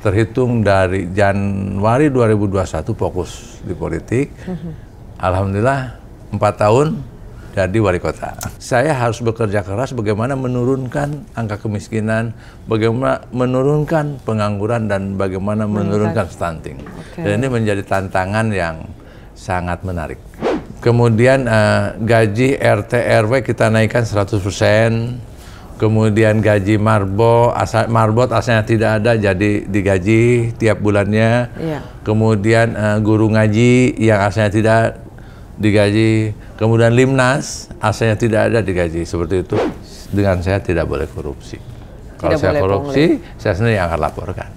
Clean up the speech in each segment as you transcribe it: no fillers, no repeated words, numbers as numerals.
terhitung dari Januari 2021 fokus di politik. Alhamdulillah 4 tahun jadi wali kota. Saya harus bekerja keras bagaimana menurunkan angka kemiskinan, bagaimana menurunkan pengangguran, dan bagaimana menurunkan stunting. Dan ini menjadi tantangan yang sangat menarik. Kemudian gaji RT RW kita naikkan 100%. Kemudian gaji marbot asalnya tidak ada jadi digaji tiap bulannya. Kemudian guru ngaji yang asalnya tidak digaji. Kemudian Limnas asalnya tidak ada digaji. Seperti itu. Dengan saya tidak boleh korupsi. Kalau saya korupsi, saya sendiri yang akan laporkan.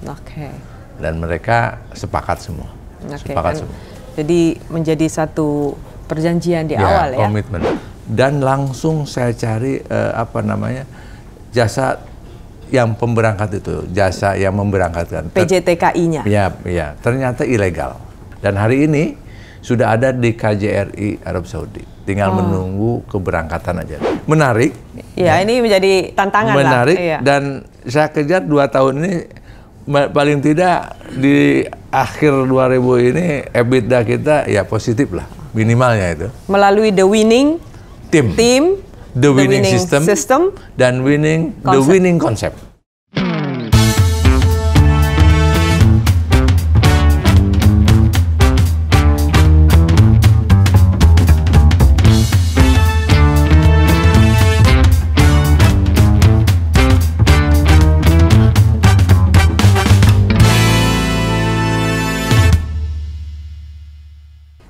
Dan mereka sepakat semua. Sepakat semua. Jadi menjadi satu perjanjian di awal ya. Komitmen. Dan langsung saya cari jasa yang pemberangkat itu, jasa yang memberangkatkan. PJTKI-nya. Ya, ternyata ilegal. Dan hari ini sudah ada di KJRI Arab Saudi. Tinggal menunggu keberangkatan aja. Menarik. Ya, ini menjadi tantangan. Menarik. Lah. Dan saya kejar 2 tahun ini, paling tidak di akhir 2000 ini EBITDA kita ya positif lah, minimalnya itu. Melalui the winning team, the winning system, dan the winning concept.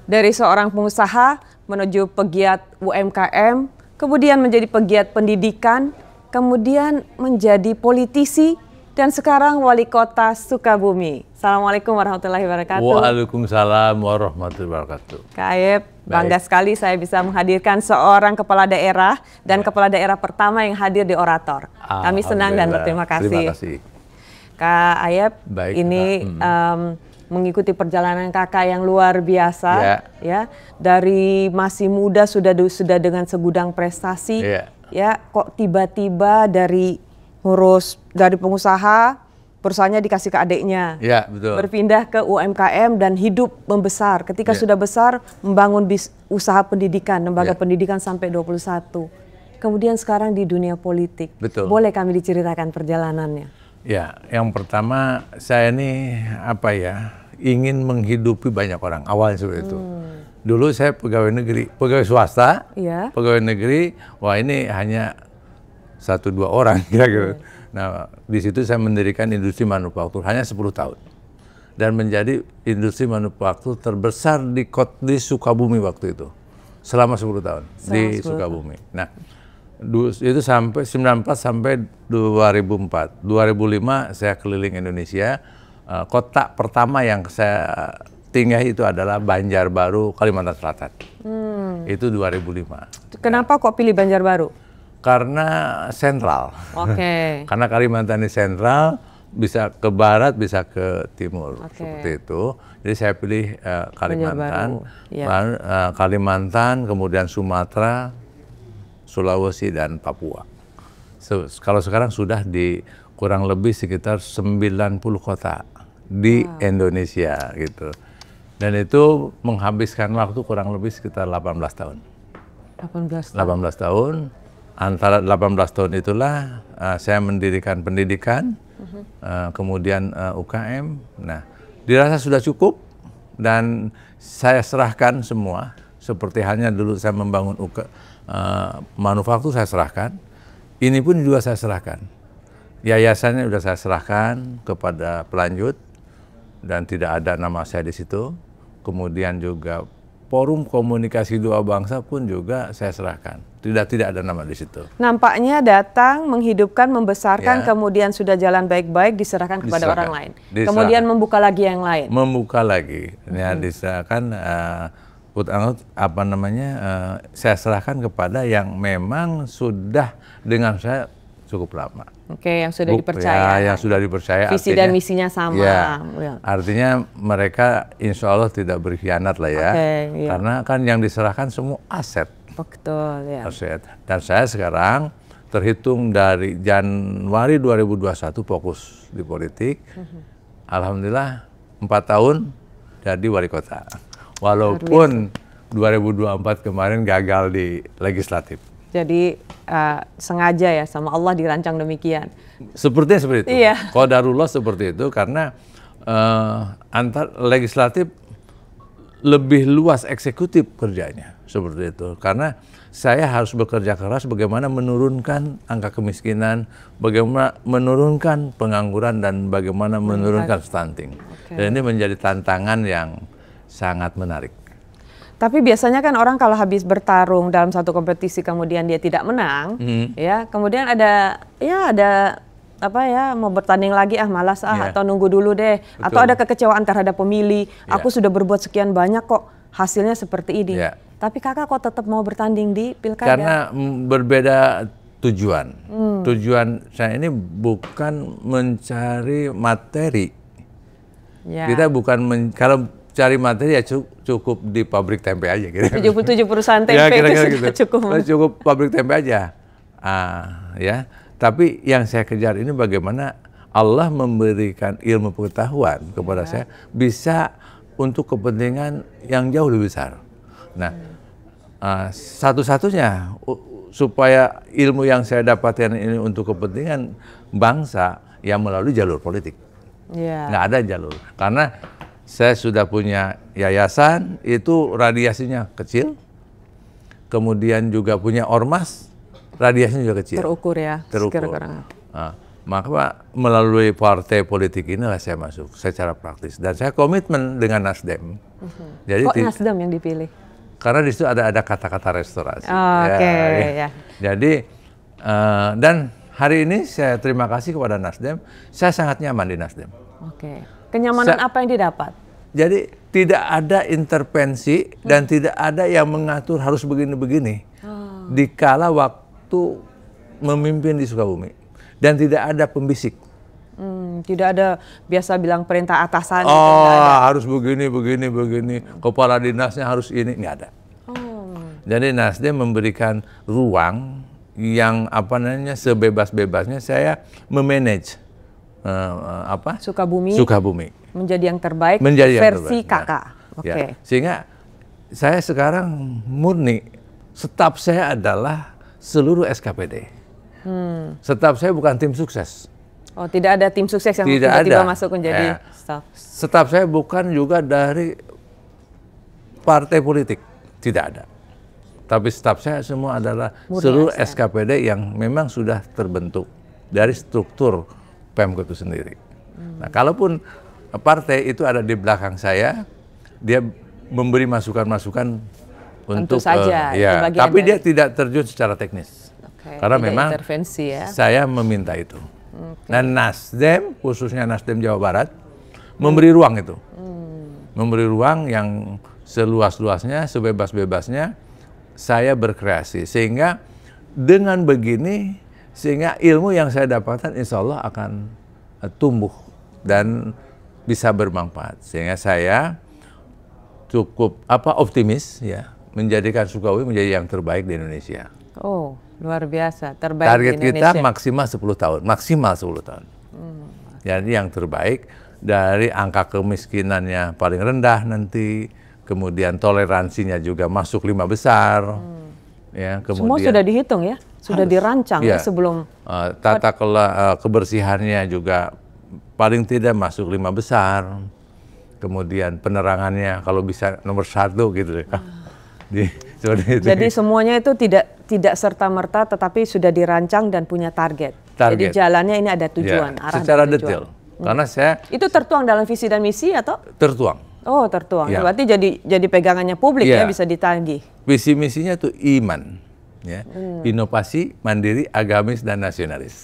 Dari seorang pengusaha menuju pegiat UMKM, kemudian menjadi pegiat pendidikan, kemudian menjadi politisi, dan sekarang wali kota Sukabumi. Assalamualaikum warahmatullahi wabarakatuh. Waalaikumsalam warahmatullahi wabarakatuh. Kak Ayep, bangga sekali saya bisa menghadirkan seorang kepala daerah dan kepala daerah pertama yang hadir di Orator. Kami senang dan berterima kasih. Terima kasih. Kak Ayep, ini mengikuti perjalanan kakak yang luar biasa, ya, dari masih muda sudah dengan segudang prestasi, ya, kok tiba-tiba dari pengusaha, perusahaannya dikasih ke adiknya, betul. Berpindah ke UMKM dan hidup membesar. Ketika sudah besar, membangun usaha pendidikan, lembaga pendidikan sampai 21. Kemudian sekarang di dunia politik. Betul. Boleh kami diceritakan perjalanannya? Ya, yang pertama saya ini ingin menghidupi banyak orang, awalnya seperti itu. Dulu saya pegawai negeri, pegawai swasta, pegawai negeri, wah ini hanya 1-2 orang kira-kira. Nah, di situ saya mendirikan industri manufaktur hanya 10 tahun. Dan menjadi industri manufaktur terbesar di Sukabumi waktu itu. Selama 10 tahun di Sukabumi. Nah, itu sampai 1994 sampai 2004. 2005 saya keliling Indonesia. Kota pertama yang saya tinggahi itu adalah Banjarbaru, Kalimantan Selatan. Itu 2005. Kenapa kok pilih Banjarbaru? Karena sentral. Karena Kalimantan ini sentral, bisa ke barat, bisa ke timur. Seperti itu. Jadi saya pilih Kalimantan, kemudian Sumatera, Sulawesi, dan Papua. Kalau sekarang sudah di kurang lebih sekitar 90 kota di Indonesia gitu. Dan itu menghabiskan waktu kurang lebih sekitar 18 tahun. 18 tahun. Antara 18 tahun itulah saya mendirikan pendidikan, kemudian UKM. Nah, dirasa sudah cukup dan saya serahkan semua. Seperti halnya dulu saya membangun manufaktur, saya serahkan. Ini pun juga saya serahkan. Yayasannya sudah saya serahkan kepada pelanjut dan tidak ada nama saya di situ. Kemudian juga forum komunikasi dua bangsa pun juga saya serahkan. Tidak ada nama di situ. Nampaknya datang, menghidupkan, membesarkan, kemudian sudah jalan baik-baik diserahkan kepada orang lain. Kemudian membuka lagi yang lain. Membuka lagi, ya diserahkan. Saya serahkan kepada yang memang sudah dengan saya cukup lama. Yang sudah dipercaya. Yang sudah dipercaya. Visi dan misinya sama. Artinya mereka insya Allah tidak berkhianat lah ya. Karena kan yang diserahkan semua aset. Betul, ya. Aset. Dan saya sekarang terhitung dari Januari 2021 fokus di politik. Alhamdulillah 4 tahun jadi wali kota. Walaupun 2024 kemarin gagal di legislatif. Jadi sengaja ya sama Allah dirancang demikian. Sepertinya seperti itu. Iya. Qadarullah seperti itu karena antar legislatif lebih luas eksekutif kerjanya seperti itu. Karena saya harus bekerja keras bagaimana menurunkan angka kemiskinan, bagaimana menurunkan pengangguran dan bagaimana menurunkan stunting. Dan ini menjadi tantangan yang sangat menarik. Tapi biasanya kan orang kalau habis bertarung dalam satu kompetisi kemudian dia tidak menang, ya kemudian ada apa ya mau bertanding lagi malas atau nunggu dulu deh. Betul. Atau ada kekecewaan terhadap pemilih. Aku sudah berbuat sekian banyak kok hasilnya seperti ini. Tapi kakak kok tetap mau bertanding di pilkada? Karena berbeda tujuan. Tujuan saya ini bukan mencari materi. Kita bukan kalau cari materi ya cukup di pabrik tempe aja. 77 perusahaan tempe ya, itu sudah gitu. cukup. Cukup pabrik tempe aja. Ya. Tapi yang saya kejar ini bagaimana Allah memberikan ilmu pengetahuan kepada saya bisa untuk kepentingan yang jauh lebih besar. Nah, satu-satunya supaya ilmu yang saya dapatkan ini untuk kepentingan bangsa yang melalui jalur politik. Nggak ada jalur. Karena saya sudah punya yayasan, itu radiasinya kecil. Kemudian juga punya ormas, radiasinya juga kecil. Terukur ya? Terukur. Maka melalui partai politik inilah saya masuk secara praktis. Dan saya komitmen dengan Nasdem. Jadi kok Nasdem yang dipilih? Karena di situ ada kata-kata restorasi. Ya. Jadi dan hari ini saya terima kasih kepada Nasdem. Saya sangat nyaman di Nasdem. Kenyamanan apa yang didapat? Jadi tidak ada intervensi dan tidak ada yang mengatur harus begini-begini. Dikala waktu memimpin di Sukabumi dan tidak ada pembisik. Tidak ada biasa bilang perintah atasan. Harus begini. Kepala dinasnya harus ini, nggak ada. Jadi Nasdem memberikan ruang yang sebebas-bebasnya saya memanage Sukabumi menjadi yang terbaik versi kakak. Ya. Sehingga saya sekarang murni staf saya adalah seluruh SKPD. Staf saya bukan tim sukses. Tidak ada tim sukses yang tiba-tiba masuk menjadi staf. Staf saya bukan juga dari partai politik, tidak ada. Tapi staf saya semua adalah seluruh SKPD yang memang sudah terbentuk dari struktur Pemko itu sendiri. Nah, kalaupun partai itu ada di belakang saya, dia memberi masukan-masukan untuk tapi dia tidak terjun secara teknis. Karena memang intervensi ya. Saya meminta itu. Dan Nasdem, khususnya Nasdem Jawa Barat, memberi ruang itu. Memberi ruang yang seluas-luasnya, sebebas-bebasnya saya berkreasi. Sehingga dengan begini, sehingga ilmu yang saya dapatkan insya Allah akan tumbuh dan bisa bermanfaat. Sehingga saya cukup optimis ya, menjadikan Sukabumi menjadi yang terbaik di Indonesia. Luar biasa, terbaik target di Indonesia. Kita maksimal 10 tahun, maksimal 10 tahun. Jadi yang terbaik dari angka kemiskinannya paling rendah nanti, kemudian toleransinya juga masuk 5 besar. Ya, kemudian semua sudah dihitung ya, sudah dirancang sebelum tata kelola kebersihannya juga paling tidak masuk 5 besar. Kemudian penerangannya kalau bisa nomor 1 gitu deh. Jadi semuanya itu tidak serta-merta, tetapi sudah dirancang dan punya target. Jadi jalannya ini ada tujuan, arah secara detail. Karena saya itu tertuang dalam visi dan misi atau? Tertuang. Tertuang. Berarti jadi pegangannya publik ya, bisa ditagih. Visi misinya itu iman, ya, inovasi, mandiri, agamis dan nasionalis.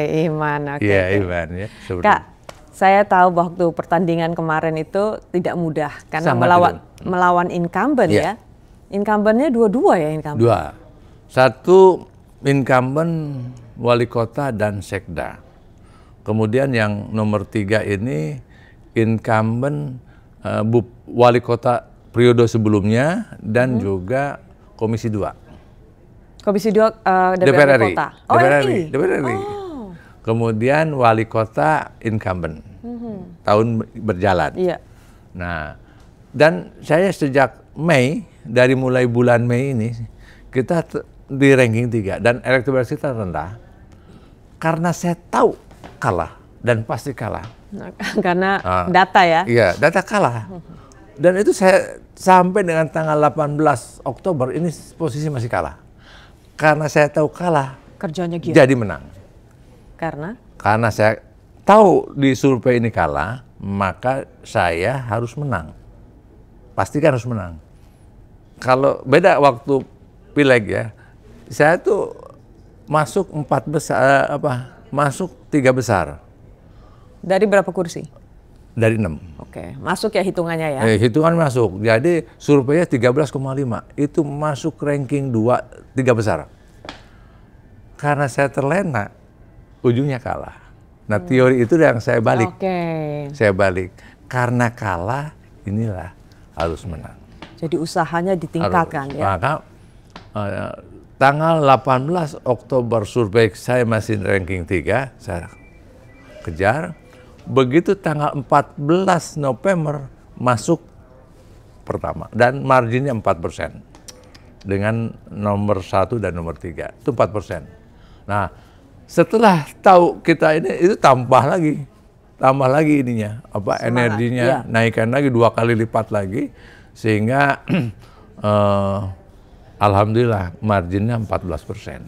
Iman. Iman ya. Kak, saya tahu waktu pertandingan kemarin itu tidak mudah karena melawan incumbent ya. Incumbentnya dua ya incumbent. 2. 1 incumbent wali kota dan sekda. Kemudian yang nomor 3 ini incumbent wali kota periode sebelumnya dan juga Komisi 2. Komisi 2 DPR RI. Kota. DPR RI. kemudian wali kota incumbent, tahun berjalan. Iya. Nah, dan saya sejak Mei, dari mulai bulan Mei ini, kita di ranking 3 dan elektabilitas kita rendah. Karena saya tahu kalah dan pasti kalah. Karena data ya? Iya, data kalah. Dan itu saya sampai dengan tanggal 18 Oktober ini posisi masih kalah. Karena saya tahu kalah, kerjanya gitu. Jadi menang. Karena saya tahu di survei ini kalah, maka saya harus menang. Pastikan harus menang. Kalau beda waktu pileg ya, saya tuh masuk 4 besar, masuk 3 besar. Dari berapa kursi? Dari 6. Oke, masuk ya hitungannya ya? Hitungan masuk. Jadi surveinya 13,5. Itu masuk ranking 3 besar. Karena saya terlena, ujungnya kalah. Nah, teori itu yang saya balik. Saya balik. Karena kalah, inilah harus menang. Jadi usahanya ditingkatkan ya? Maka tanggal 18 Oktober survei saya masih ranking 3, saya kejar. Begitu tanggal 14 November masuk pertama dan marginnya 4% dengan nomor 1 dan nomor 3 itu 4%. Nah, setelah tahu kita ini itu tambah lagi ininya semangat, energinya iya. Naikkan lagi 2 kali lipat lagi sehingga alhamdulillah marginnya 14%.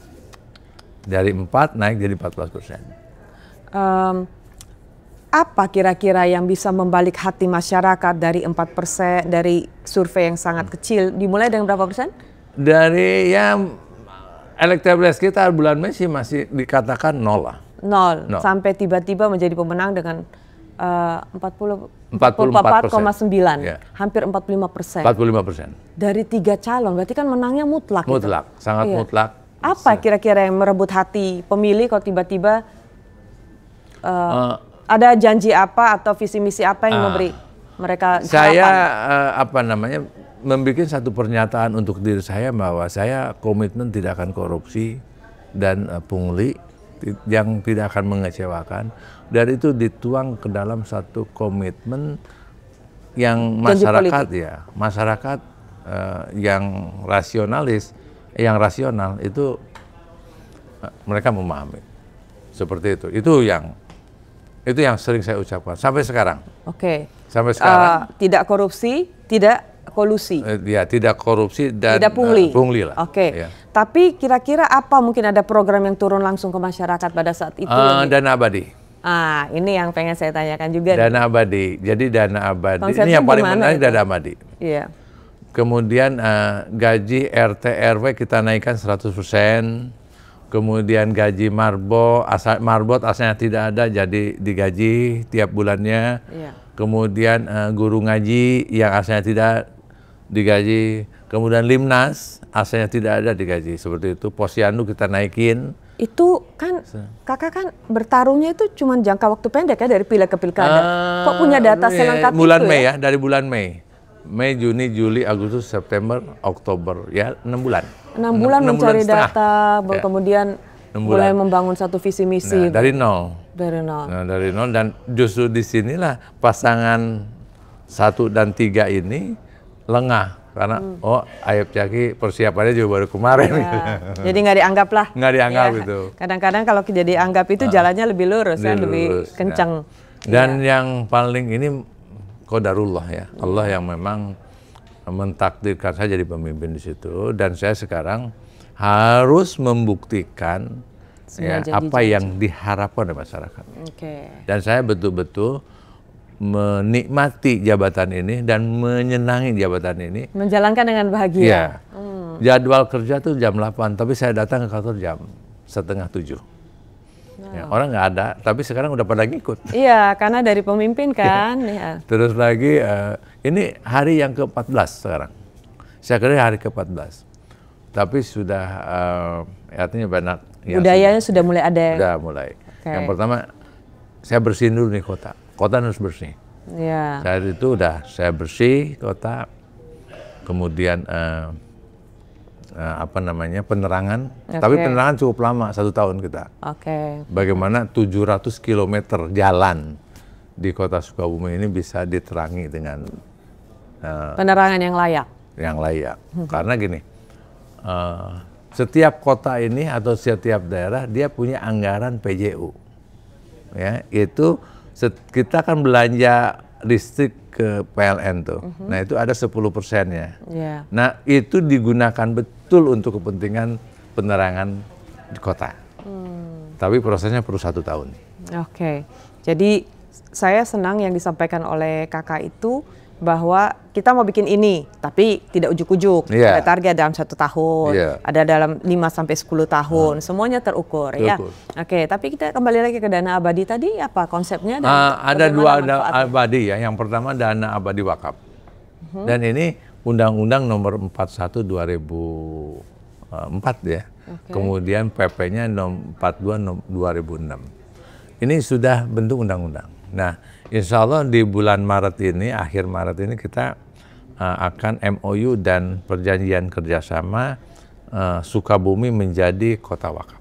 Dari 4 naik jadi 14%. Apa kira-kira yang bisa membalik hati masyarakat dari 4%, dari survei yang sangat kecil, dimulai dengan berapa persen? Dari yang elektabilitas kita bulan Mei sih masih dikatakan 0 lah. 0, sampai tiba-tiba menjadi pemenang dengan 44,9, ya. Hampir 45%. 45%. Dari 3 calon, berarti kan menangnya mutlak. Mutlak, sangat mutlak. Apa kira-kira yang merebut hati pemilih kalau tiba-tiba ada janji apa atau visi misi apa yang memberi mereka harapan? Saya membuat satu pernyataan untuk diri saya bahwa saya komitmen tidak akan korupsi dan pungli yang tidak akan mengecewakan, dan itu dituang ke dalam satu komitmen yang masyarakat yang rasional itu mereka memahami seperti itu. Itu yang sering saya ucapkan sampai sekarang. Oke. Sampai sekarang. Tidak korupsi, tidak kolusi. Ya, tidak korupsi dan tidak pungli lah. Oke. Ya. Tapi kira-kira apa mungkin ada program yang turun langsung ke masyarakat pada saat itu? Dana abadi. Ini yang pengen saya tanyakan juga. Dana abadi. Jadi dana abadi konsepnya ini yang paling menarik, dana abadi. Iya. Kemudian gaji RT RW kita naikkan 100%. Kemudian gaji marbot asalnya tidak ada jadi digaji tiap bulannya. Iya. Kemudian guru ngaji yang asalnya tidak digaji. Kemudian Limnas asalnya tidak ada digaji. Seperti itu. Posyandu kita naikin. Itu kan kakak kan bertarungnya itu cuma jangka waktu pendek ya dari pileg ke pilkada. Kok punya data selengkap itu bulan Mei ya? Dari bulan Mei. Mei, Juni, Juli, Agustus, September, Oktober, ya 6 bulan. 6 bulan mencari data, kemudian mulai membangun satu visi misi. Dari nol. Dari nol. Dan justru disinilah pasangan 1 dan 3 ini lengah. Karena Ayub Caki persiapannya juga baru kemarin. Ya. Jadi nggak dianggap lah. Nggak dianggap itu. Kadang-kadang kalau jadi anggap itu jalannya lebih lurus, lebih kencang. Dan yang paling ini qadarullah ya, Allah yang memang mentakdirkan saya jadi pemimpin di situ, dan saya sekarang harus membuktikan apa yang diharapkan oleh masyarakat. Dan saya betul-betul menikmati jabatan ini dan menyenangi jabatan ini. Menjalankan dengan bahagia. Ya. Jadwal kerja tuh jam 8, tapi saya datang ke kantor jam 6:30. Ya, orang nggak ada, tapi sekarang udah pada ngikut. Iya, karena dari pemimpin kan. Ya. Terus lagi, ini hari yang ke-14 sekarang. Saya kira hari ke-14. Tapi sudah, artinya banyak. Budayanya sudah mulai ada. Sudah mulai. Yang pertama, saya bersihin dulu nih kota. Kota harus bersih. Ya. Saat itu udah saya bersih kota. Kemudian penerangan, tapi penerangan cukup lama, 1 tahun kita. Bagaimana 700 km jalan di Kota Sukabumi ini bisa diterangi dengan penerangan yang layak. Yang layak, karena gini, setiap kota ini atau setiap daerah dia punya anggaran PJU, ya itu kita kan belanja listrik ke PLN tuh, nah itu ada 10%-nya. Nah itu digunakan betul untuk kepentingan penerangan di kota. Tapi prosesnya perlu 1 tahun. Jadi saya senang yang disampaikan oleh kakak itu bahwa kita mau bikin ini, tapi tidak ujuk-ujuk. Ada target dalam 1 tahun, ada dalam 5-10 tahun, semuanya terukur. Ya. Tapi kita kembali lagi ke dana abadi tadi, apa konsepnya? Ada 2 dana abadi ya. Yang pertama dana abadi wakaf, dan ini Undang-Undang Nomor 41 2004 ya. Kemudian PP-nya Nomor 42 2006. Ini sudah bentuk undang-undang. Nah, insya Allah di bulan Maret ini, akhir Maret ini kita akan MOU dan perjanjian kerjasama Sukabumi menjadi kota wakaf.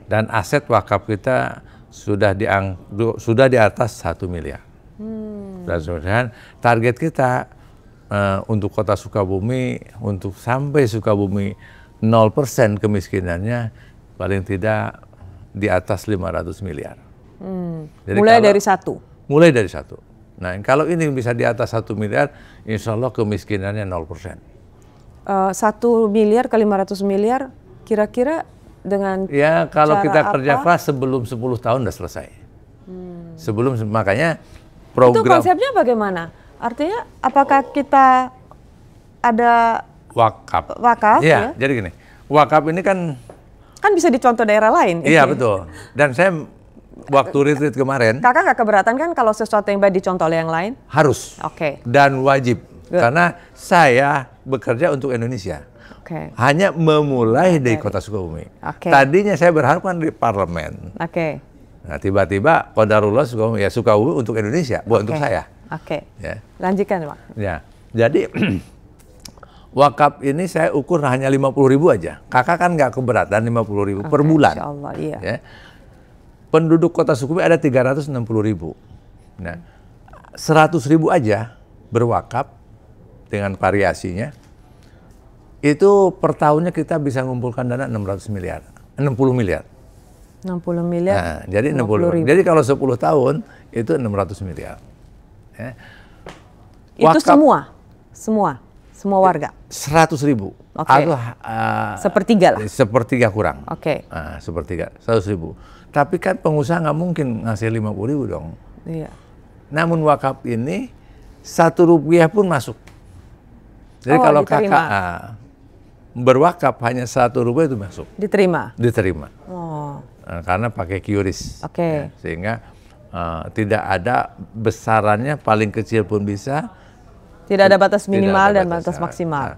Dan aset wakaf kita sudah di atas 1 miliar. Dan target kita untuk kota Sukabumi, untuk sampai Sukabumi 0% kemiskinannya, paling tidak di atas 500 miliar. Jadi mulai dari 1? Mulai dari 1. Nah, kalau ini bisa di atas 1 miliar, insya Allah kemiskinannya 0%. 1 miliar ke 500 miliar, kira-kira dengan ya kalau kita kerja keras sebelum 10 tahun udah selesai. Makanya program... Itu konsepnya bagaimana? Artinya apakah kita ada wakaf? Ya, jadi gini, wakaf ini kan bisa dicontoh daerah lain. Iya, betul. Dan saya waktu retreat kemarin, kakak nggak keberatan kan kalau sesuatu yang baik dicontoh oleh yang lain? Harus. Dan wajib. Karena saya bekerja untuk Indonesia. Hanya memulai dari Kota Sukabumi. Tadinya saya berharap kan di parlemen. Nah, tiba-tiba qadarullah Sukabumi untuk Indonesia, bukan untuk saya. Ya. Lanjutkan, Pak. Ya. Jadi wakaf ini saya ukur hanya 50.000 aja. Kakak kan nggak keberatan 50.000 per bulan. Insya Allah, iya. Ya. Penduduk Kota Sukabumi ada 360.000. Nah, 100.000 aja berwakaf dengan variasinya. Itu per tahunnya kita bisa mengumpulkan dana 60 miliar. 60 miliar. Nah, jadi 60. Jadi kalau 10 tahun itu 600 miliar. Ya. Itu semua warga? 100.000. Atau sepertiga lah? Sepertiga kurang. Sepertiga, 100.000. Tapi kan pengusaha nggak mungkin ngasih 50.000 dong. Iya. Namun wakaf ini 1 rupiah pun masuk. Jadi kalau diterima. Kakak berwakaf hanya 1 rupiah itu masuk. Diterima? Diterima. Karena pakai QRIS. Ya, sehingga tidak ada besarannya, paling kecil pun bisa. Tidak ada batas minimal dan batas maksimal.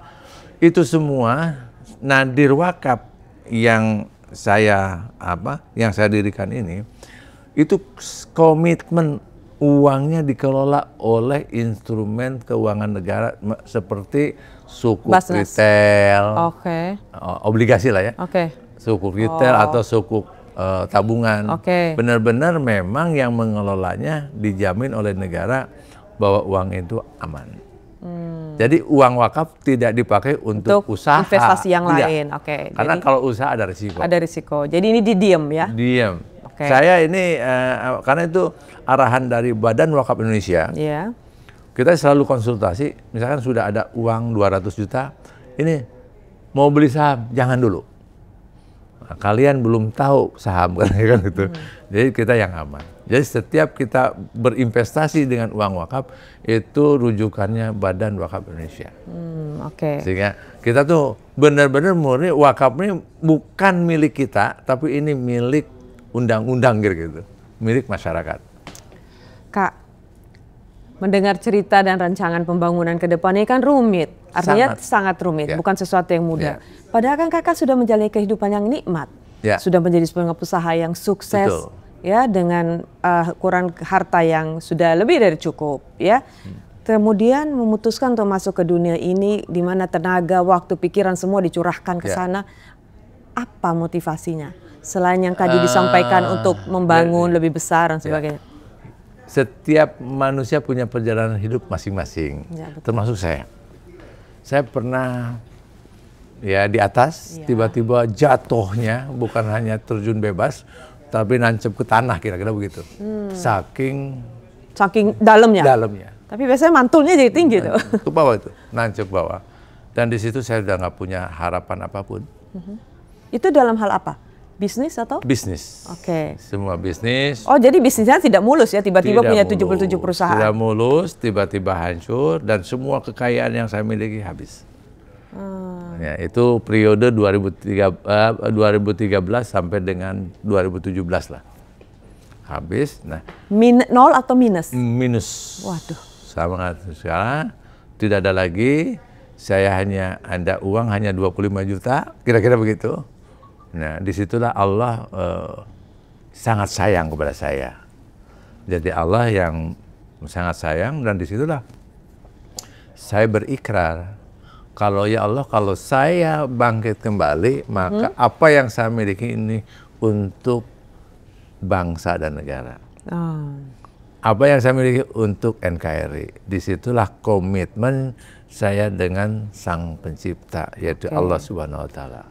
Itu semua nadir wakaf yang saya dirikan ini, itu komitmen uangnya dikelola oleh instrumen keuangan negara seperti sukuk retail, obligasi lah ya, sukuk retail atau sukuk tabungan. Benar-benar memang yang mengelolanya dijamin oleh negara bahwa uang itu aman. Jadi uang wakaf tidak dipakai untuk usaha, investasi yang lain. Karena jadi, kalau usaha ada risiko. Ada risiko. Jadi ini didiem ya? Diem. Saya ini karena itu arahan dari Badan Wakaf Indonesia. Kita selalu konsultasi. Misalkan sudah ada uang 200 juta, ini mau beli saham, jangan dulu. Nah, kalian belum tahu saham kan gitu. Jadi kita yang aman. Jadi setiap kita berinvestasi dengan uang wakaf, itu rujukannya Badan Wakaf Indonesia. Sehingga kita tuh benar-benar murni wakaf ini bukan milik kita, tapi ini milik undang-undang gitu, milik masyarakat. Kak, mendengar cerita dan rancangan pembangunan ke depan ini kan rumit. Artinya sangat rumit, bukan sesuatu yang mudah. Padahal kan kakak sudah menjalani kehidupan yang nikmat. Sudah menjadi pengusaha yang sukses. Ya, dengan ukuran harta yang sudah lebih dari cukup, ya. kemudian memutuskan untuk masuk ke dunia ini, di mana tenaga, waktu, pikiran semua dicurahkan ke sana. Apa motivasinya? Selain yang tadi disampaikan untuk membangun lebih besar dan sebagainya. Setiap manusia punya perjalanan hidup masing-masing, termasuk saya. Saya pernah di atas, tiba-tiba jatuhnya bukan hanya terjun bebas, tapi nancep ke tanah, kira-kira begitu. Saking dalamnya. Dalamnya. Tapi biasanya mantulnya jadi tinggi tuh. Ke bawah itu, nancep bawah. Dan di situ saya udah nggak punya harapan apapun. Itu dalam hal apa? Bisnis atau? Bisnis. Oke. Semua bisnis. Oh, jadi bisnisnya tidak mulus ya, tiba-tiba punya 77 perusahaan. Tidak mulus, tiba-tiba hancur, dan semua kekayaan yang saya miliki habis. Ya, itu periode 2013 sampai dengan 2017 lah. Habis. Nah. Nol atau minus? Minus. Waduh. Sama sekarang tidak ada lagi. Saya hanya ada uang hanya 25 juta, kira-kira begitu. Nah, disitulah Allah sangat sayang kepada saya. Jadi Allah yang sangat sayang, dan disitulah saya berikrar, kalau ya Allah, kalau saya bangkit kembali, maka apa yang saya miliki ini untuk bangsa dan negara. Apa yang saya miliki untuk NKRI. Disitulah komitmen saya dengan Sang Pencipta, yaitu Allah Subhanahu Wa Taala.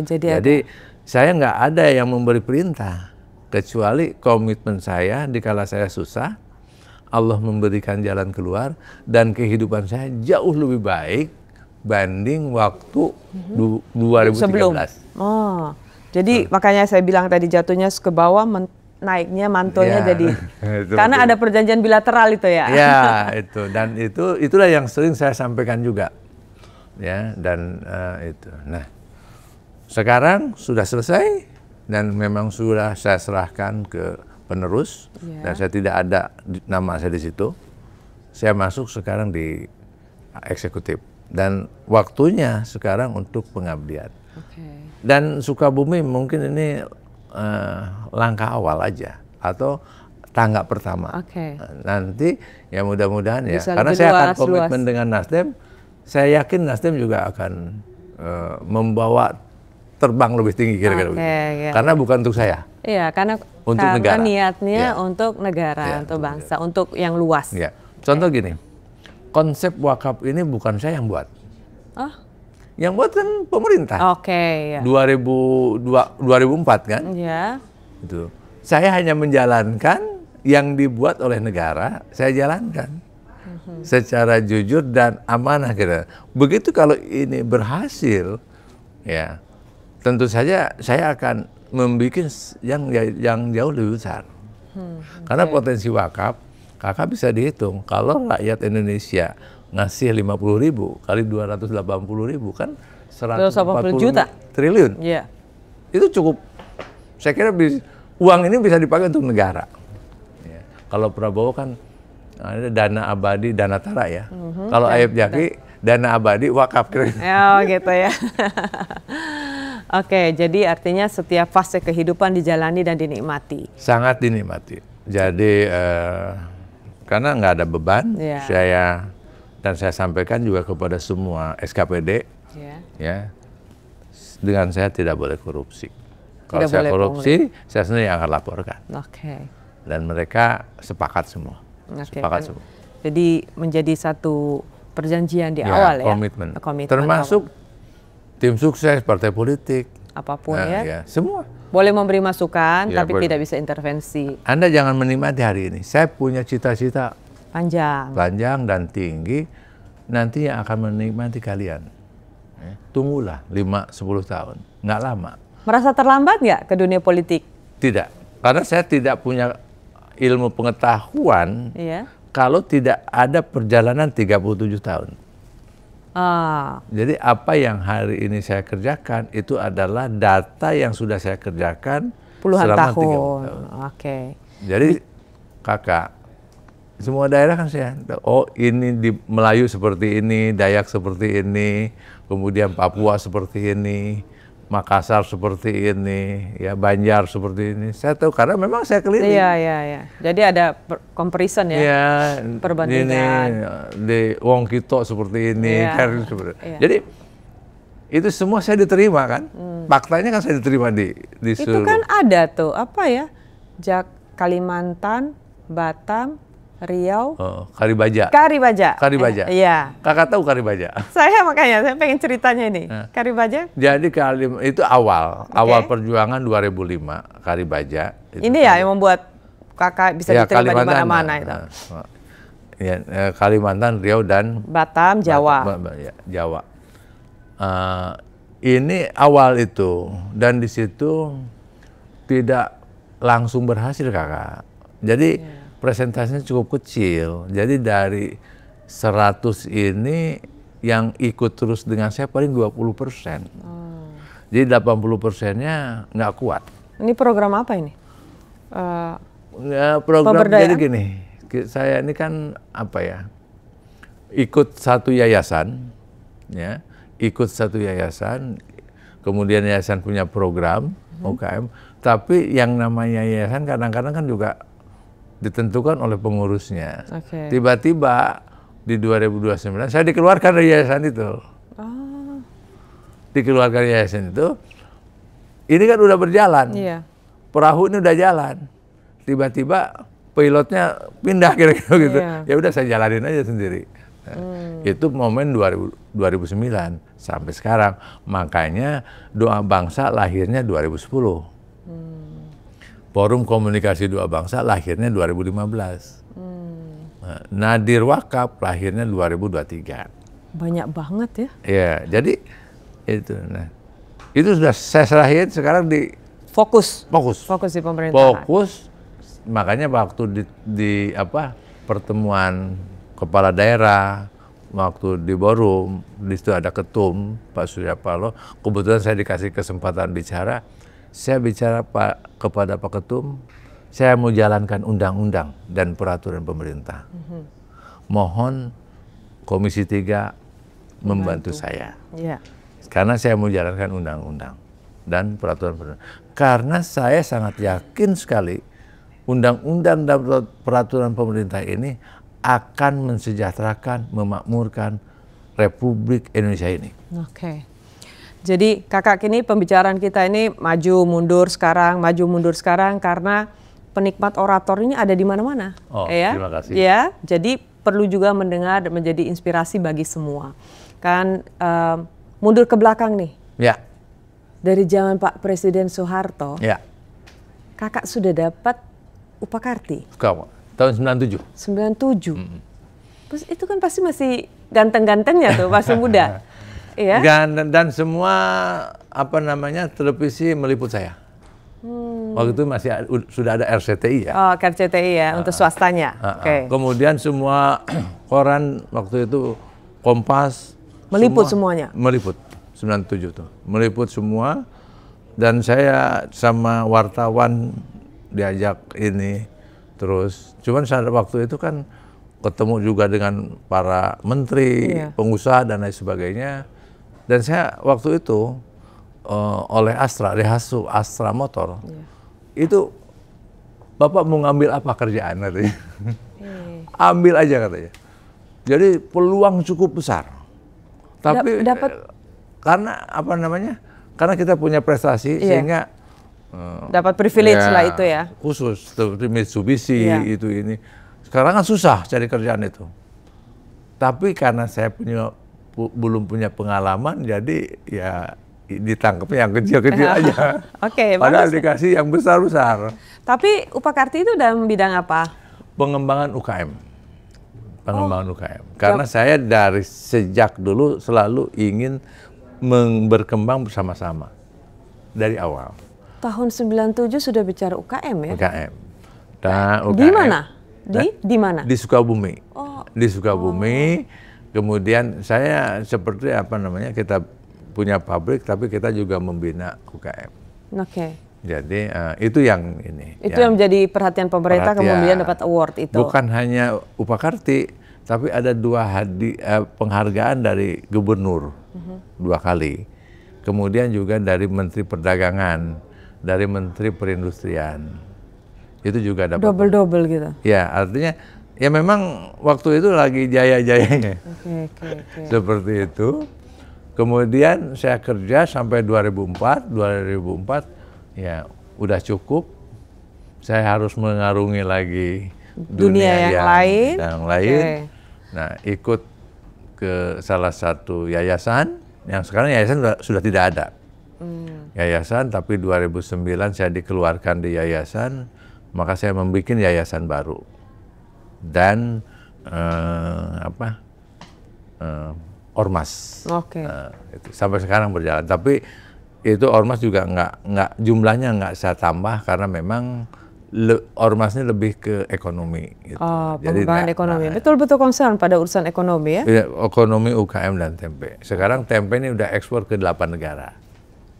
Jadi saya nggak ada yang memberi perintah, kecuali komitmen saya dikala saya susah, Allah memberikan jalan keluar, dan kehidupan saya jauh lebih baik banding waktu 2013. Sebelum. Jadi makanya saya bilang tadi jatuhnya ke bawah, naiknya mantulnya jadi karena ada perjanjian bilateral itu ya. Ya, itu, dan itulah yang sering saya sampaikan juga. Ya, dan itu. Nah, sekarang sudah selesai, dan memang sudah saya serahkan ke penerus, dan saya tidak ada nama saya di situ. Saya masuk sekarang di eksekutif, dan waktunya sekarang untuk pengabdian. Dan Sukabumi mungkin ini langkah awal aja atau tangga pertama. Nanti ya mudah-mudahan ya, karena saya akan komitmen dengan Nasdem. Saya yakin Nasdem juga akan membawa terbang lebih tinggi kira-kira begitu. Karena bukan untuk saya. Iya, karena negara. Niatnya untuk negara, untuk bangsa, untuk yang luas. Contoh gini, konsep wakaf ini bukan saya yang buat. Yang buat kan pemerintah. 2004 kan? Itu. Saya hanya menjalankan yang dibuat oleh negara, saya jalankan secara jujur dan amanah kira. Begitu kalau ini berhasil, ya tentu saja saya akan membuat yang jauh lebih besar. Karena potensi wakaf, kakak bisa dihitung kalau rakyat Indonesia ngasih 50.000 kali 280.000 kan 140 juta triliun. Itu cukup. Saya kira uang ini bisa dipakai untuk negara. Kalau Prabowo kan ada dana abadi, dana tara ya. Kalau Ayub Jaki dana abadi wakaf. Gitu ya. Jadi artinya setiap fase kehidupan dijalani dan dinikmati. Sangat dinikmati. Jadi karena nggak ada beban, dan saya sampaikan juga kepada semua SKPD, ya, dengan saya tidak boleh korupsi. Kalau saya korupsi, saya sendiri yang akan laporkan. Dan mereka sepakat semua. Semua. Jadi menjadi satu perjanjian di awal ya. Komitmen. Termasuk tim sukses, partai politik. Apapun semua. Boleh memberi masukan, tapi tidak bisa intervensi. Anda jangan menikmati hari ini. Saya punya cita-cita panjang dan tinggi, nanti yang akan menikmati kalian. Tunggulah 5-10 tahun, nggak lama. Merasa terlambat nggak ke dunia politik? Tidak, karena saya tidak punya ilmu pengetahuan kalau tidak ada perjalanan 37 tahun. Jadi apa yang hari ini saya kerjakan itu adalah data yang sudah saya kerjakan puluhan selama tahun. 30 tahun. Jadi kakak, semua daerah kan saya, ini di Melayu seperti ini, Dayak seperti ini, kemudian Papua seperti ini, Makassar seperti ini, ya Banjar seperti ini. Saya tahu karena memang saya keliling. Iya. Jadi ada comparison ya, ya perbandingan. Ini, di Wong Kito seperti ini, kan seperti. Jadi itu semua saya diterima kan. Faktanya kan saya diterima di itu kan ada tuh apa ya, Kalimantan, Batam, Riau, Karibaja. Iya. Kakak tahu Karibaja? Saya pengen ceritanya ini. Karibaja. Jadi itu awal perjuangan 2005 Karibaja. Ini ya yang membuat kakak bisa diterima di mana-mana itu. Kalimantan, Riau dan Batam, Jawa. Jawa. Ini awal itu, dan di situ tidak langsung berhasil kakak. Jadi presentasinya cukup kecil. Jadi dari 100 ini yang ikut terus dengan saya paling 20%. Jadi 80%-nya nggak kuat. Ini program apa ini? Program jadi gini, saya ini kan apa ya, ikut satu yayasan, ya, kemudian yayasan punya program UKM, tapi yang namanya yayasan kadang-kadang kan juga ditentukan oleh pengurusnya. Tiba-tiba di 2029 saya dikeluarkan dari yayasan itu. Dikeluarkan dari yayasan itu, ini kan udah berjalan. Perahu ini udah jalan. Tiba-tiba pilotnya pindah kira-kira gitu. Ya udah saya jalanin aja sendiri. Itu momen 2009 sampai sekarang. Makanya Doa Bangsa lahirnya 2010. Forum Komunikasi Doa Bangsa lahirnya 2015. Nadir Wakaf lahirnya 2023. Banyak banget ya? Iya, jadi itu. Nah, itu sudah saya serahin sekarang di fokus di pemerintahan. Makanya waktu di pertemuan kepala daerah, waktu di Borum, di situ ada ketum Pak Surya Paloh. Kebetulan saya dikasih kesempatan bicara. Saya bicara kepada Pak Ketum, saya mau jalankan undang-undang dan peraturan pemerintah. Mohon Komisi 3 membantu saya. Karena saya mau jalankan undang-undang dan peraturan pemerintah. Karena saya sangat yakin sekali undang-undang dan peraturan pemerintah ini akan mensejahterakan, memakmurkan Republik Indonesia ini. Jadi kakak kini pembicaraan kita ini maju mundur sekarang karena penikmat orator ini ada di mana-mana. Terima kasih. Ya, jadi perlu juga mendengar dan menjadi inspirasi bagi semua. Kan mundur ke belakang nih. Ya. Dari zaman Pak Presiden Soeharto. Ya. Kakak sudah dapat Upakarti. Tahun 97. 97. Terus itu kan pasti masih ganteng-gantengnya tuh, masih muda. Iya. Dan semua televisi meliput saya. Waktu itu sudah ada RCTI ya. RCTI ya, untuk swastanya. Kemudian semua koran waktu itu, Kompas meliput semuanya. Meliput 97 tuh. Meliput semua, dan saya sama wartawan diajak ini terus. Cuman waktu itu kan ketemu juga dengan para menteri, pengusaha dan lain sebagainya. Dan saya waktu itu oleh Astra Motor, itu Bapak mau ngambil apa kerjaan katanya. Ambil aja katanya. Jadi peluang cukup besar. Tapi karena karena kita punya prestasi sehingga dapat privilege lah itu ya. Khusus seperti Mitsubishi ini. Sekarang kan susah cari kerjaan itu. Tapi karena saya belum punya pengalaman, jadi ya ditangkapnya yang kecil-kecil aja. Padahal dikasih yang besar-besar. Tapi Upakarti itu dalam bidang apa? Pengembangan UKM. Karena saya dari sejak dulu selalu ingin berkembang bersama-sama. Dari awal. Tahun 97 sudah bicara UKM ya? UKM. Di mana? Di mana? Di Sukabumi. Di Sukabumi. Kemudian saya seperti kita punya pabrik, tapi kita juga membina UKM. Jadi itu yang ini. Itu yang menjadi perhatian pemerintah, kemudian dapat award itu. Bukan hanya Upakarti, tapi ada 2 penghargaan dari gubernur 2 kali. kemudian juga dari Menteri Perdagangan, dari Menteri Perindustrian. Itu juga dapat. Double gitu. Ya, artinya ya memang waktu itu lagi jaya-jayanya. Seperti itu. Kemudian saya kerja sampai 2004 ya udah cukup. Saya harus mengarungi lagi dunia yang lain. Nah, ikut ke salah satu yayasan yang sekarang yayasan sudah tidak ada. Yayasan, tapi 2009 saya dikeluarkan di yayasan, maka saya membuat yayasan baru. Dan ormas. Itu sampai sekarang berjalan. Tapi itu ormas juga nggak jumlahnya nggak saya tambah karena memang ormasnya lebih ke ekonomi. Gitu. Pengembangan ekonomi. Betul-betul concern pada urusan ekonomi ya? Iya, ekonomi, UKM dan tempe. Sekarang tempe ini udah ekspor ke 8 negara.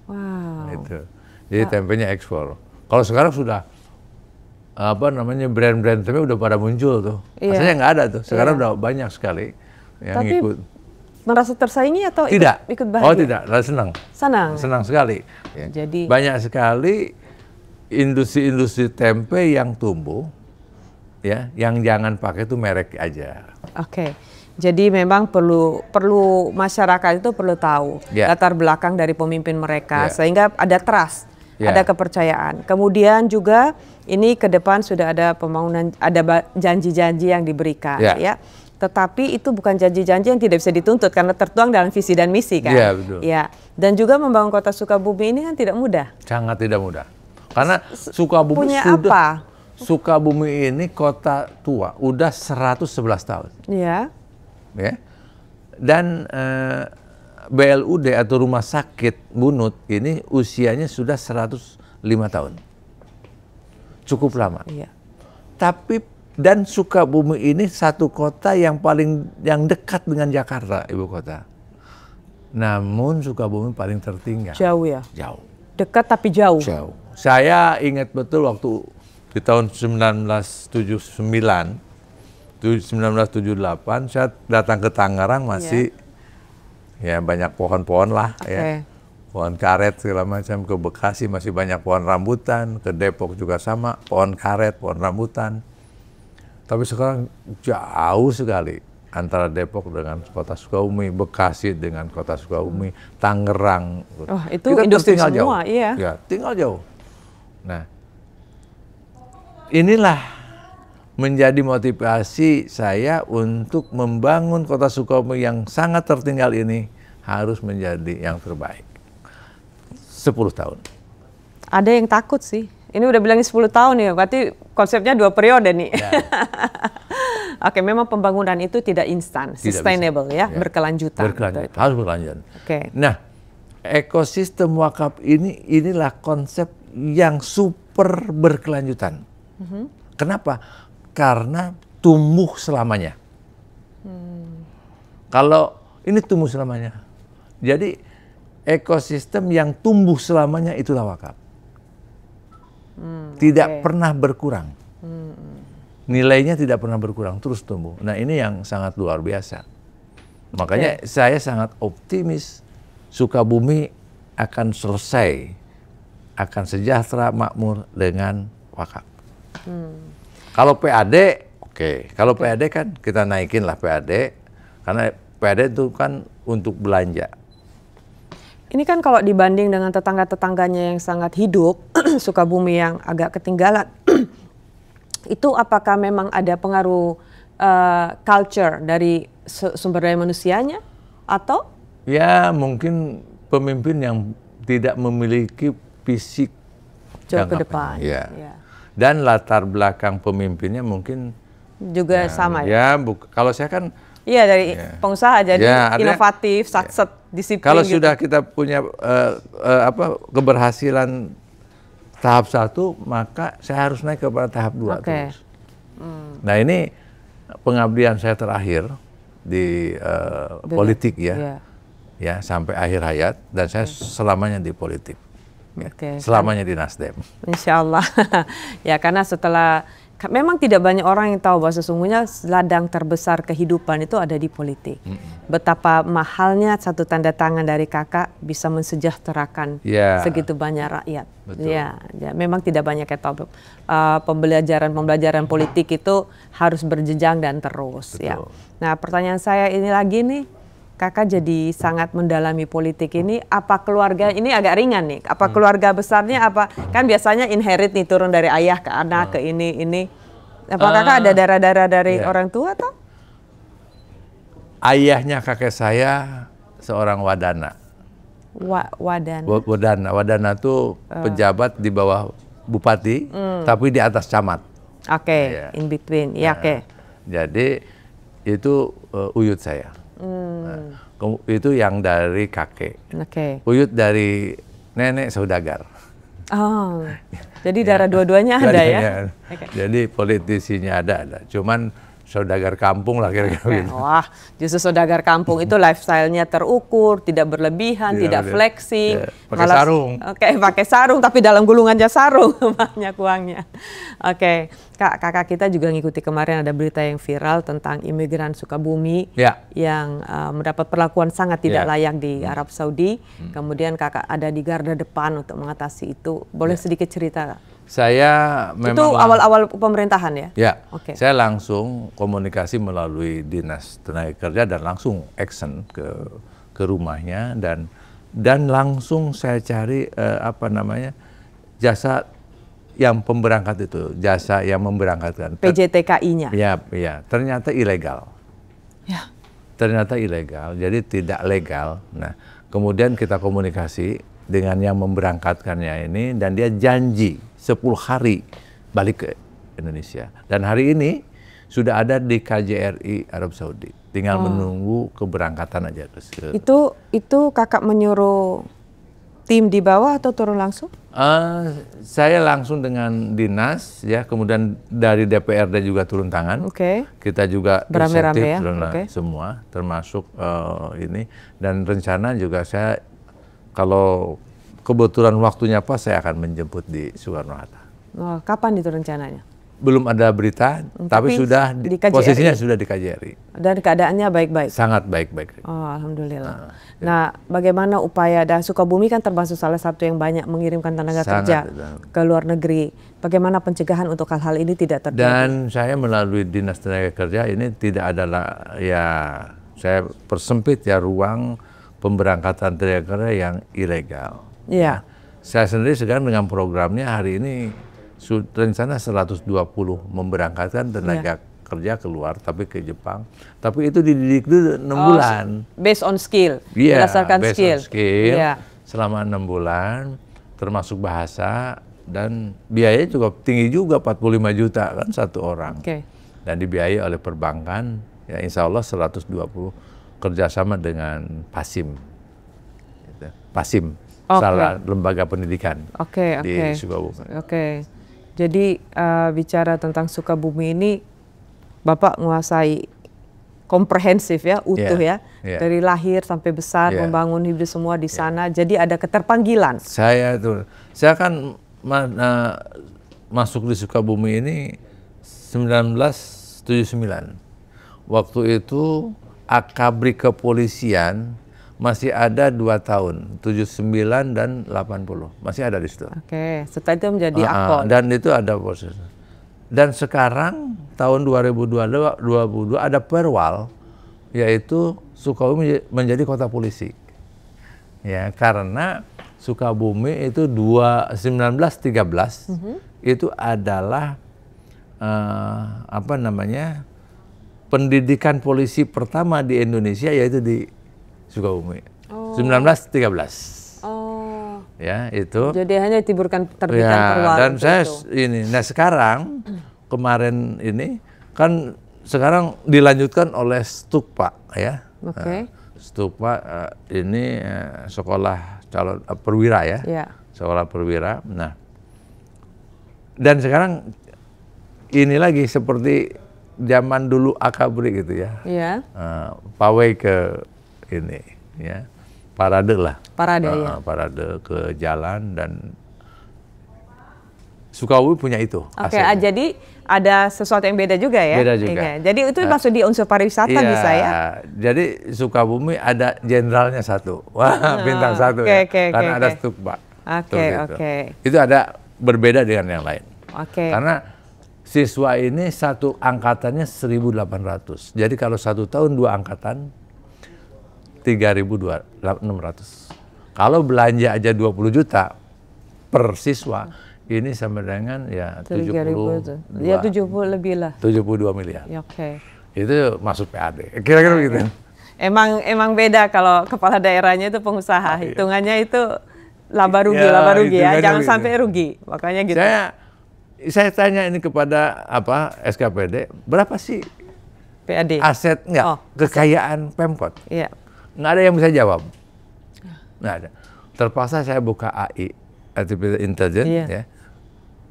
Wow. Itu. Jadi tempenya ekspor. Kalau sekarang sudah brand-brand tempe udah pada muncul tuh. Asalnya nggak ada tuh. Sekarang udah banyak sekali yang ikut. Merasa tersaingi atau ikut bahagia? Oh tidak, senang. Senang sekali. Ya. Jadi banyak sekali industri-industri tempe yang tumbuh, ya, yang jangan pakai itu merek aja. Jadi memang perlu masyarakat itu perlu tahu latar belakang dari pemimpin mereka sehingga ada trust, ada kepercayaan. Kemudian juga ini ke depan sudah ada pembangunan, ada janji-janji yang diberikan, ya. Tetapi itu bukan janji-janji yang tidak bisa dituntut karena tertuang dalam visi dan misi kan. Iya, betul. Ya. Dan juga membangun kota Sukabumi ini kan tidak mudah. Sangat tidak mudah. Karena Sukabumi Sukabumi ini kota tua, udah 111 tahun. Iya. Ya. Dan BLUD atau Rumah Sakit Bunut ini usianya sudah 105 tahun. Cukup lama. Iya. Tapi dan Sukabumi ini satu kota yang dekat dengan Jakarta, ibu kota. Namun Sukabumi paling tertinggal. Jauh ya? Jauh. Dekat tapi jauh. Jauh. Saya ingat betul waktu di tahun 1978, saya datang ke Tangerang masih ya banyak pohon-pohon lah, ya. Pohon karet segala macam. Ke Bekasi masih banyak pohon rambutan, ke Depok juga sama, pohon karet, pohon rambutan. Tapi sekarang jauh sekali antara Depok dengan kota Sukabumi, Bekasi dengan kota Sukabumi, Tangerang. Itu kita industri semua, jauh. Iya. Ya, tinggal jauh. Nah, inilah menjadi motivasi saya untuk membangun kota Sukabumi yang sangat tertinggal ini harus menjadi yang terbaik. 10 tahun. Ada yang takut sih. Ini udah bilangnya 10 tahun ya, berarti konsepnya 2 periode nih. Ya. Memang pembangunan itu tidak instan, sustainable ya, berkelanjutan. Harus berkelanjutan. Nah, ekosistem wakaf inilah konsep yang super berkelanjutan. Kenapa? Karena tumbuh selamanya. Kalau ini tumbuh selamanya. Jadi ekosistem yang tumbuh selamanya itulah wakaf. Tidak pernah berkurang. Nilainya tidak pernah berkurang, terus tumbuh. Nah, ini yang sangat luar biasa. Makanya saya sangat optimis Sukabumi akan selesai, akan sejahtera, makmur dengan wakaf. Kalau PAD, kalau PAD kan kita naikin lah PAD, karena PAD itu kan untuk belanja. Ini kan kalau dibanding dengan tetangga-tetangganya yang sangat hidup, Sukabumi yang agak ketinggalan, itu apakah memang ada pengaruh culture dari sumber daya manusianya atau? Ya mungkin pemimpin yang tidak memiliki fisik jauh ke depan. Ya. Dan latar belakang pemimpinnya mungkin juga sama ya. Kalau saya kan dari pengusaha jadi inovatif, satset, disiplin. Kalau sudah kita punya keberhasilan tahap 1, maka saya harus naik kepada tahap 2 terus. Nah, ini pengabdian saya terakhir di politik ya. Ya, sampai akhir hayat, dan saya selamanya di politik. Selamanya di Nasdem. Insya Allah. Ya, karena setelah memang tidak banyak orang yang tahu bahwa sesungguhnya ladang terbesar kehidupan itu ada di politik. Betapa mahalnya satu tanda tangan dari kakak bisa mensejahterakan segitu banyak rakyat. Ya, memang tidak banyak yang tahu. Pembelajaran politik itu harus berjenjang dan terus. Ya. Nah, pertanyaan saya ini lagi nih, kakak jadi sangat mendalami politik ini, apa keluarga, ini agak ringan nih, apa keluarga besarnya, apa, kan biasanya inherit nih, turun dari ayah ke anak, ke ini. Apa kakak ada darah-darah dari orang tua atau? Ayahnya kakek saya seorang wadana. Wadana itu pejabat di bawah bupati, tapi di atas camat. Oke, in between, ya oke. Jadi itu uyut saya. Itu yang dari kakek. Uyut dari nenek saudagar. Oh, jadi darah dua-duanya ada ya? Jadi politisinya ada. Cuman saudagar kampung lah kira-kira. Wah, justru saudagar kampung itu lifestyle-nya terukur, tidak berlebihan, tidak flexing. Pakai sarung. Pakai sarung, tapi dalam gulungannya sarung banyak uangnya. Kakak kita juga ngikuti kemarin ada berita yang viral tentang imigran Sukabumi yang mendapat perlakuan sangat tidak layak di Arab Saudi. Kemudian kakak ada di garda depan untuk mengatasi itu. Boleh sedikit cerita? Saya memang itu awal-awal pemerintahan ya? Ya, saya langsung komunikasi melalui Dinas Tenaga Kerja dan langsung action ke rumahnya dan langsung saya cari jasa yang pemberangkat itu, jasa yang memberangkatkan. PJTKI-nya? Ya, ternyata ilegal. Ya. Ternyata ilegal, jadi tidak legal. Nah, kemudian kita komunikasi dengan yang memberangkatkannya ini dan dia janji 10 hari balik ke Indonesia. Dan hari ini sudah ada di KJRI Arab Saudi. Tinggal menunggu keberangkatan aja. Itu kakak menyuruh tim di bawah atau turun langsung? Saya langsung dengan dinas, ya. Kemudian dari DPRD juga turun tangan. Kita juga beramai-ramai ya. Semua, termasuk ini. Dan rencana juga saya kalau kebetulan waktunya pas, saya akan menjemput di Soekarno-Hatta. Kapan itu rencananya? Belum ada berita, tapi sudah posisinya sudah di KJRI. Dan keadaannya baik-baik? Sangat baik-baik. Alhamdulillah. Nah, bagaimana upaya, dan Sukabumi kan termasuk salah satu yang banyak mengirimkan tenaga kerja ke luar negeri. Bagaimana pencegahan untuk hal-hal ini tidak terjadi? Dan saya melalui Dinas Tenaga Kerja ini tidak ada saya persempit ruang pemberangkatan tenaga kerja yang ilegal. Saya sendiri sekarang dengan programnya hari ini rencana 120 memberangkatkan tenaga kerja keluar, tapi ke Jepang. Tapi itu dididik dulu 6 bulan. Based on skill, berdasarkan skill. Selama 6 bulan, termasuk bahasa, dan biayanya juga tinggi juga, 45 juta kan satu orang. Dan dibiayai oleh perbankan, ya insya Allah 120 kerjasama dengan PASIM. PASIM, salah lembaga pendidikan di Sukabumi. Jadi bicara tentang Sukabumi ini, Bapak menguasai komprehensif ya, utuh dari lahir sampai besar, membangun hidup semua di sana. Jadi ada keterpanggilan. Saya kan masuk di Sukabumi ini 1979. Waktu itu akabri kepolisian masih ada 2 tahun, 79 dan 80, masih ada di situ. Setelah itu menjadi akpol. Dan itu ada proses. Dan sekarang tahun 2022 ada perwal, yaitu Sukabumi menjadi kota polisi. Ya, karena Sukabumi itu 1913 itu adalah pendidikan polisi pertama di Indonesia, yaitu di Sukabumi. 1913. Ya, itu. Jadi hanya terbitan perwal. Dan saya sekarang kemarin ini kan sekarang dilanjutkan oleh Stupa ya. Stupa ini sekolah calon perwira ya. Sekolah perwira. Nah. Dan sekarang ini lagi seperti zaman dulu akabri gitu ya. Pawai ke ini ya, parade lah. Parade parade ke jalan, dan Sukabumi punya itu. Oke, jadi ada sesuatu yang beda juga ya? Beda juga. Oke. Jadi itu masuk di unsur pariwisata bisa ya? Jadi Sukabumi ada jenderalnya satu. Wah, bintang satu ya. Karena ada Stukba. Oke. Itu ada berbeda dengan yang lain. Oke. Karena siswa ini satu angkatannya 1.800. Jadi kalau 1 tahun 2 angkatan, 3.600. Kalau belanja aja 20 juta per siswa, ini sama dengan ya 70 lebih lah. 72 miliar. Ya, oke. Itu masuk PAD. Kira-kira begitu. Emang beda kalau kepala daerahnya itu pengusaha. Hitungannya itu laba rugi ya. Jangan sampai rugi. Makanya gitu. Saya tanya ini kepada SKPD, berapa sih PAD aset kekayaan Pemkot? Iya. Nggak ada yang bisa jawab. Nggak ada. Terpaksa saya buka AI, Artificial Intelligence, ya.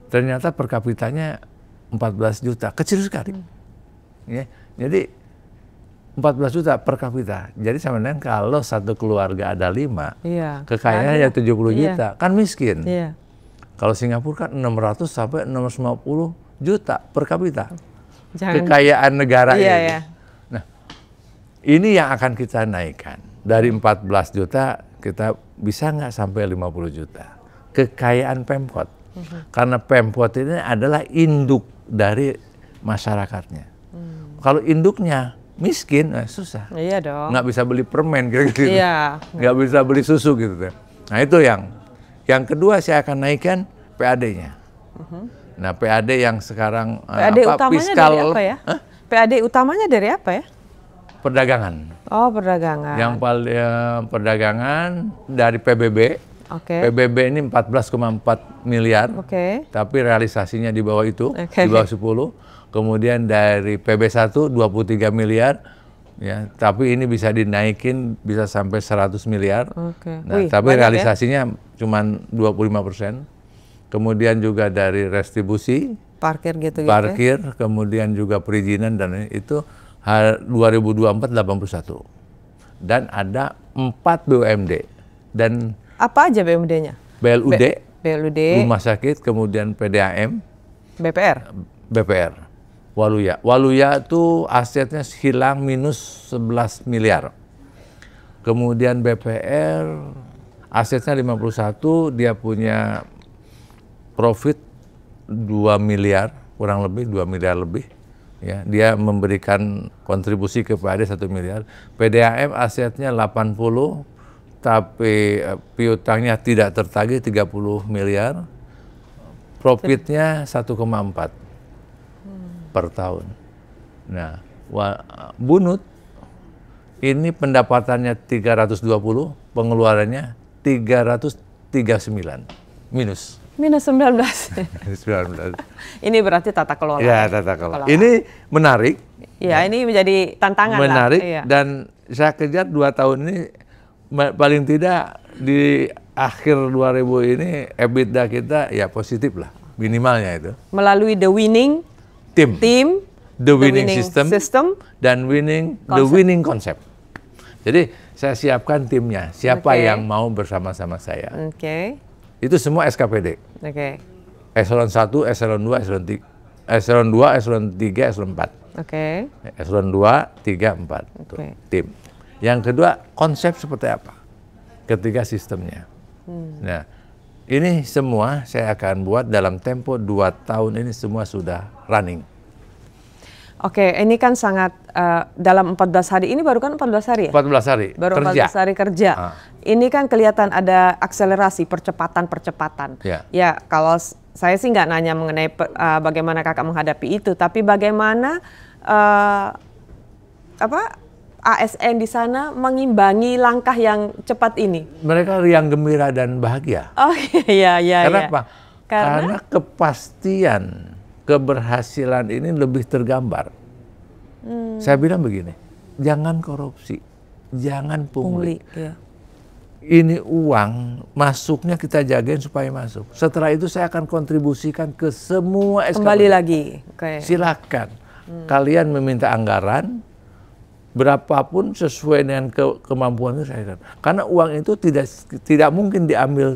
Ternyata per kapitanya 14 juta, kecil sekali. Ya. Jadi 14 juta per kapita. Jadi sama dengan kalau satu keluarga ada 5, kekayaannya ya 70 juta, kan miskin. Iya. Kalau Singapura kan 600 sampai 650 juta per kapita. Kekayaan negara ini. Iya. Nah, ini yang akan kita naikkan. Dari 14 juta kita bisa nggak sampai 50 juta. Kekayaan Pemkot. Karena Pemkot ini adalah induk dari masyarakatnya. Kalau induknya miskin, susah. Iya dong. Nggak bisa beli permen gitu. Iya. Nggak bisa beli susu gitu. Nah itu yang kedua saya akan naikkan PAD-nya. Nah PAD yang sekarang PAD utamanya dari apa ya? PAD utamanya dari apa ya? Perdagangan. Oh, perdagangan. Yang paling perdagangan dari PBB. PBB ini 14,4 miliar. Tapi realisasinya di bawah itu, di bawah 10. Kemudian dari PB1 23 miliar. Ya, tapi ini bisa dinaikin bisa sampai 100 miliar. Nah, tapi realisasinya cuma 25%. Kemudian juga dari restribusi, parkir gitu. Parkir, kemudian juga perizinan dan itu 2024 81. Dan ada 4 BUMD. Dan apa aja BUMD-nya? BLUD, Rumah Sakit, kemudian PDAM, BPR. Waluya itu asetnya hilang minus 11 miliar. Kemudian BPR asetnya 51, dia punya profit 2 miliar, kurang lebih 2 miliar lebih. Ya, dia memberikan kontribusi ke PAD 1 miliar. PDAM asetnya 80, tapi piutangnya tidak tertagih 30 miliar. Profitnya 1,4 per tahun. Nah, Bunut ini pendapatannya 320, pengeluarannya 339, minus 19. Ini berarti tata kelola. Ya, tata kelola. Ini menarik. Ya, ini menjadi tantangan. Menarik dan saya kejar 2 tahun ini paling tidak di akhir 2000 ini EBITDA kita ya positif lah, minimalnya itu. Melalui the winning team, the winning system, dan the winning concept. Jadi saya siapkan timnya, siapa yang mau bersama-sama saya. Itu semua SKPD. Eselon 1, Eselon 2, Eselon 2, Eselon 3, Eselon 4. Eselon 2, 3, 4. Tim. Yang kedua, konsep seperti apa? Ketiga, sistemnya. Nah, ini semua saya akan buat dalam tempo 2 tahun ini semua sudah running. Ini kan sangat dalam 14 hari ini baru kan 14 hari ya? 14 hari. Baru kerja. 14 hari kerja. Ini kan kelihatan ada akselerasi, percepatan. Ya, kalau saya sih nggak nanya mengenai bagaimana kakak menghadapi itu, tapi bagaimana ASN di sana mengimbangi langkah yang cepat ini. Mereka riang gembira dan bahagia. Iya. Kenapa? Karena kepastian keberhasilan ini lebih tergambar. Saya bilang begini, jangan korupsi, jangan pungli. Ini uang masuknya kita jagain supaya masuk. Setelah itu saya akan kontribusikan ke semua SKPD. Kembali lagi. Silakan. Kalian meminta anggaran berapapun sesuai dengan kemampuan saya. Karena uang itu tidak mungkin diambil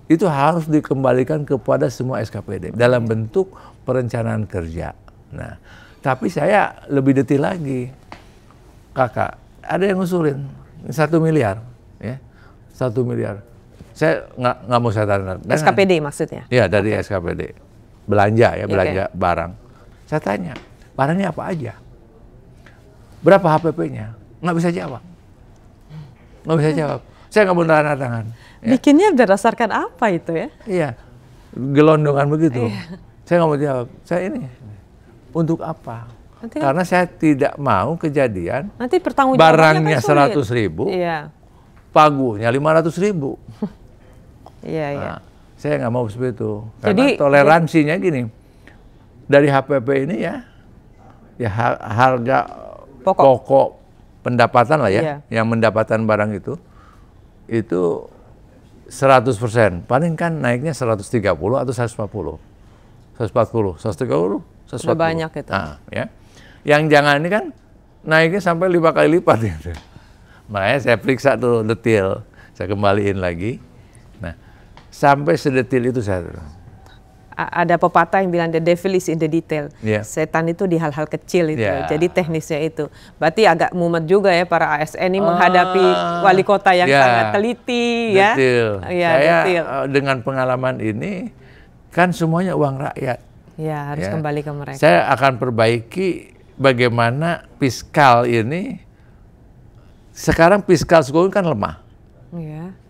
itu harus dikembalikan kepada semua SKPD dalam bentuk perencanaan kerja. Nah, tapi saya lebih detail lagi, Kakak. Ada yang ngusulin 1 miliar, ya, 1 miliar. Saya nggak mau saya tanya. SKPD maksudnya? Ya, dari SKPD. Belanja ya, belanja barang. Saya tanya, barangnya apa aja? Berapa HPP-nya? Nggak bisa jawab. Nggak bisa jawab. Saya nggak mau tanda tangan. Ya. Bikinnya berdasarkan apa itu ya? Iya, gelondongan begitu. Saya nggak mau jawab. Saya ini, untuk apa? Nanti karena saya tidak mau kejadian nanti barangnya 100.000, pagunya 500.000. Iya, iya. Nah, saya nggak mau seperti itu. Karena toleransinya gini, dari HPP ini ya harga pokok pendapatan lah ya, yang mendapatkan barang itu 100%. Paling kan naiknya 130 atau 140. 140, 130, 140. Sudah banyak itu. Nah, ya. Yang jangan ini kan naiknya sampai 5 kali lipat gitu. Makanya saya periksa tuh detail, saya kembaliin lagi. Nah, sampai sedetil itu saya. Ada pepatah yang bilang the devil is in the detail. Setan itu di hal-hal kecil itu. Jadi teknisnya itu. Berarti agak mumet juga ya para ASN ini menghadapi wali kota yang sangat teliti ya. Saya dengan pengalaman ini kan semuanya uang rakyat. Ya, harus kembali ke mereka. Saya akan perbaiki bagaimana fiskal ini. Sekarang fiskal Sukabumi kan lemah.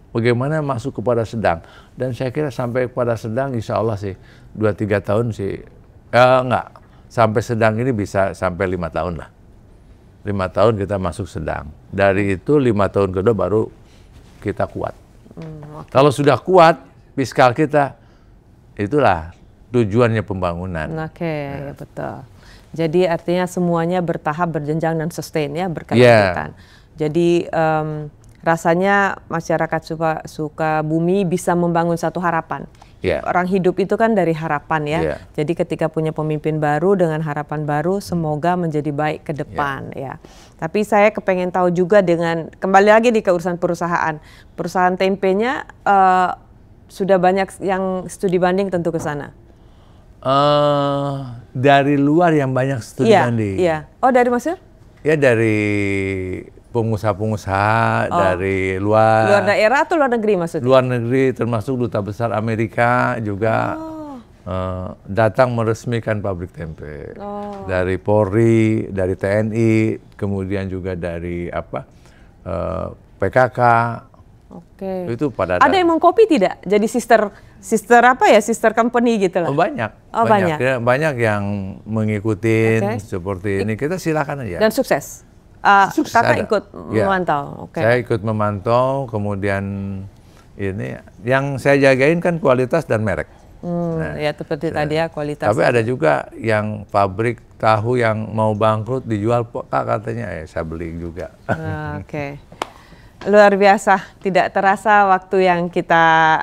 Bagaimana masuk kepada sedang. Dan saya kira sampai kepada sedang insya Allah sih 2-3 tahun sih. Enggak, sampai sedang ini bisa sampai 5 tahun lah. 5 tahun kita masuk sedang. Dari itu 5 tahun kedua baru kita kuat. Kalau sudah kuat fiskal kita, itulah tujuannya pembangunan. Ya, betul. Jadi artinya semuanya bertahap, berjenjang dan sustain ya, berkelanjutan. Jadi rasanya masyarakat Sukabumi bisa membangun satu harapan. Orang hidup itu kan dari harapan ya. Jadi ketika punya pemimpin baru dengan harapan baru, semoga menjadi baik ke depan ya. Tapi saya kepengen tahu juga dengan kembali lagi ke urusan perusahaan. Perusahaan tempenya sudah banyak yang studi banding tentu ke sana. Dari luar yang banyak studi banding. Oh, dari maksudnya? Ya dari pengusaha-pengusaha dari luar daerah atau luar negeri maksudnya? Luar negeri, termasuk Duta Besar Amerika juga datang meresmikan pabrik tempe. Dari Polri, dari TNI, kemudian juga dari PKK. Itu pada ada yang mengkopi tidak? Jadi sister company gitu lah. Banyak yang mengikuti seperti ini. Kita silakan aja. Dan sukses. Kakak ikut memantau. Saya ikut memantau, kemudian ini yang saya jagain kan kualitas dan merek. Ya seperti tadi ya, kualitas. Tapi ada juga yang pabrik tahu yang mau bangkrut dijual katanya, saya beli juga. Luar biasa, tidak terasa waktu yang kita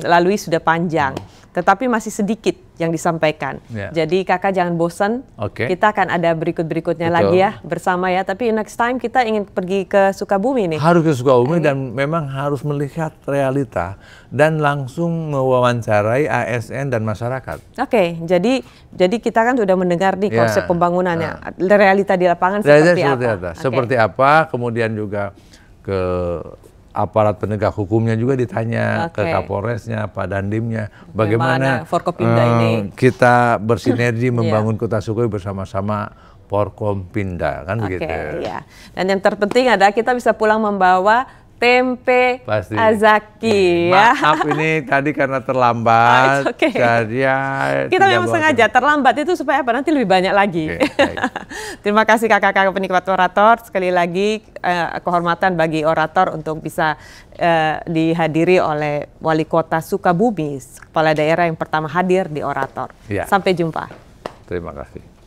lalui sudah panjang. Tetapi masih sedikit yang disampaikan. Jadi kakak jangan bosan. Kita akan ada berikut-berikutnya lagi ya bersama ya. Tapi next time kita ingin pergi ke Sukabumi nih. Harus ke Sukabumi dan memang harus melihat realita dan langsung mewawancarai ASN dan masyarakat. Jadi kita kan sudah mendengar nih konsep pembangunannya. Realita di lapangan seperti apa? Seperti apa, kemudian juga ke aparat penegak hukumnya juga ditanya, ke Kapolresnya, Pak Dandimnya, bagaimana Forkopimda ini kita bersinergi membangun Kota Sukabumi bersama-sama Forkompinda, kan begitu. Dan yang terpenting adalah kita bisa pulang membawa tempe Azaki. Maaf ini tadi karena terlambat. Kita memang sengaja terlambat itu supaya apa? Nanti lebih banyak lagi. Terima kasih kakak-kakak penikmat orator. Sekali lagi kehormatan bagi orator untuk bisa dihadiri oleh Wali Kota Sukabumi, kepala daerah yang pertama hadir di orator. Sampai jumpa. Terima kasih.